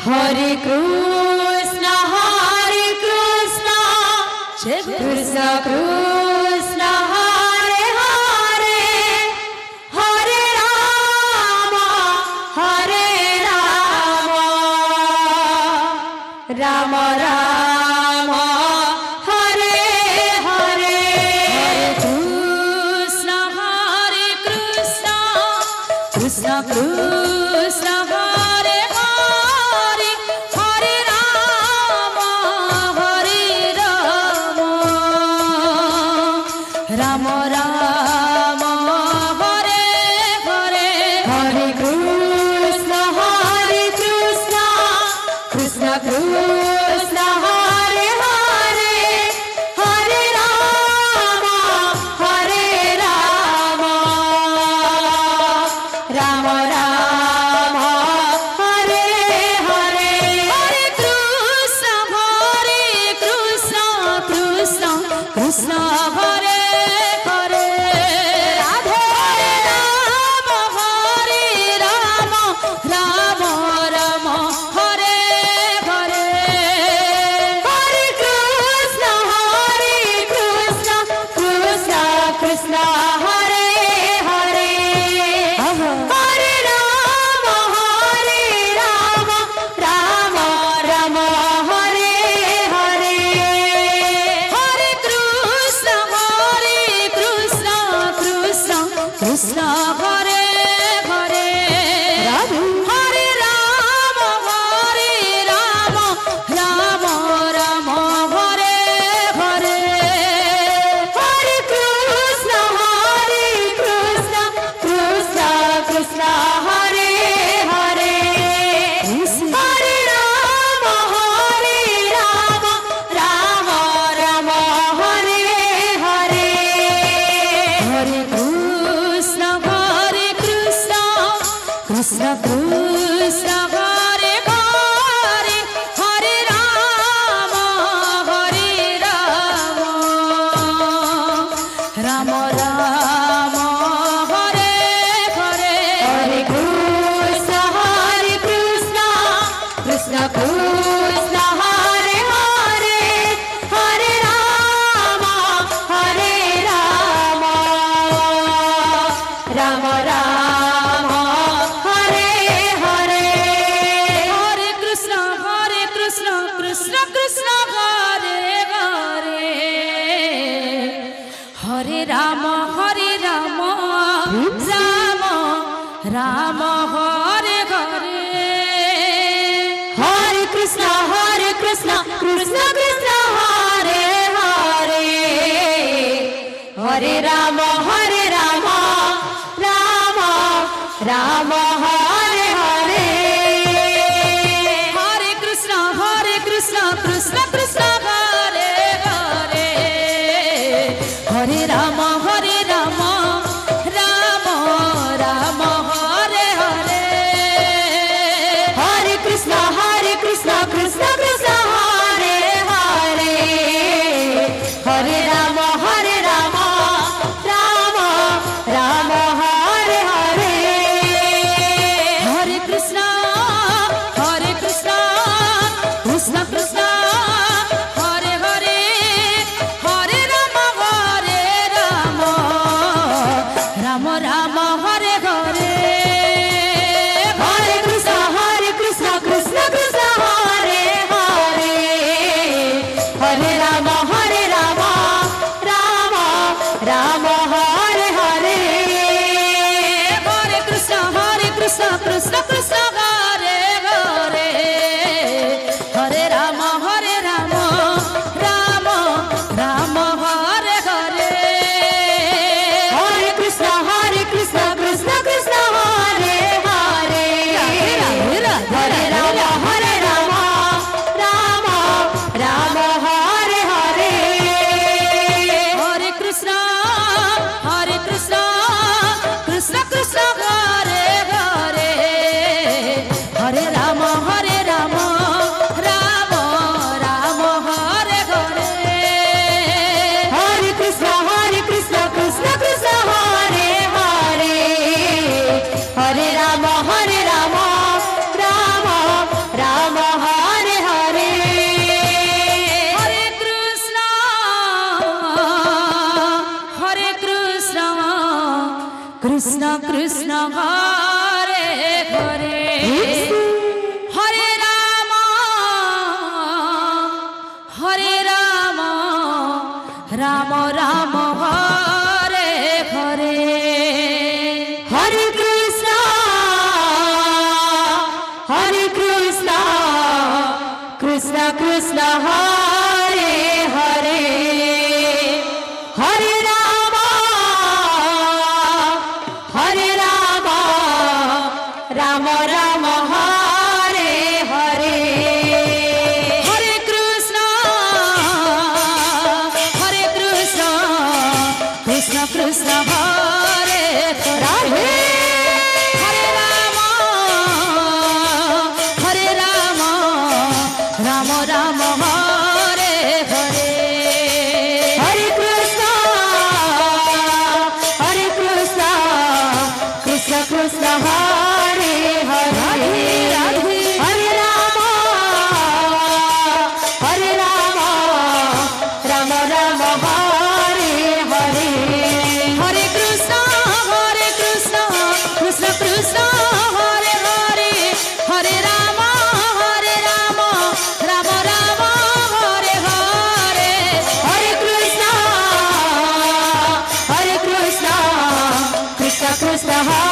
Hare Krishna, Krishna Krishna, Hare Hare, Hare Rama, Rama Rama, Hare Hare. Hare Krishna, Krishna Krishna, Hare Hare, Hare Rama, Rama Rama, Hare Hare. Hare Krishna, Krishna Krishna, Hare Hare, Hare Rama, Rama Rama, Hare Hare. Hare Krishna, Krishna Krishna, Hare Hare, Radhe Rama, Hare Rama, Rama Rama, Hare Hare. Hare Krishna, Krishna Krishna, Hare Hare, Hare Rama, Rama Rama, Hare Hare. Hare Krishna, Krishna Hare Hare, Hare Rama, Rama Rama, Hare Hare. Hare Krishna, Krishna Hare Hare, Hare Rama, Rama Rama, Hare Hare. Hare Krishna, Krishna Krishna, Hare Hare, Hare Rama, Rama Rama, Hare Hare. Hare Krishna, Krishna Krishna, Hare Hare, Hare Rama, Rama Rama, Hare Hare. Hare Krishna, Krishna Krishna, Hare Hare, Hare Rama, Rama Rama, Hare Hare. Hare Krishna, Krishna Krishna, Hare Hare, Hare Rama, Rama Rama, Hare Hare. Hare Krishna, Krishna Krishna, Hare Hare, Hare Rama, Rama Rama, Hare Hare. Hare Krishna, Krishna Krishna, Hare Hare, Hare Rama, Rama Krishna Krishna Hare Hare Hare Rama Rama Rama Hare Hare Hare Krishna Krishna Krishna Hare Hare Hare Rama Rama Rama Hare Hare Hare Krishna Krishna Krishna Hare Hare Hare Rama Rama Rama Hare Hare Hare Krishna Krishna Krishna Hare Hare Hare Rama Rama Rama Hare Hare Hare Krishna Krishna Krishna Hare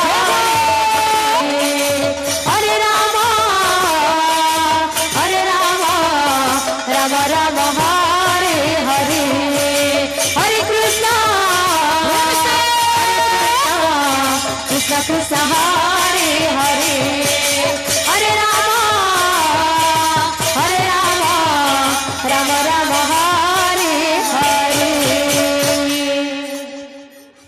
Hare Rama Rama Rama Hare Hare Hare Krishna Krishna Hare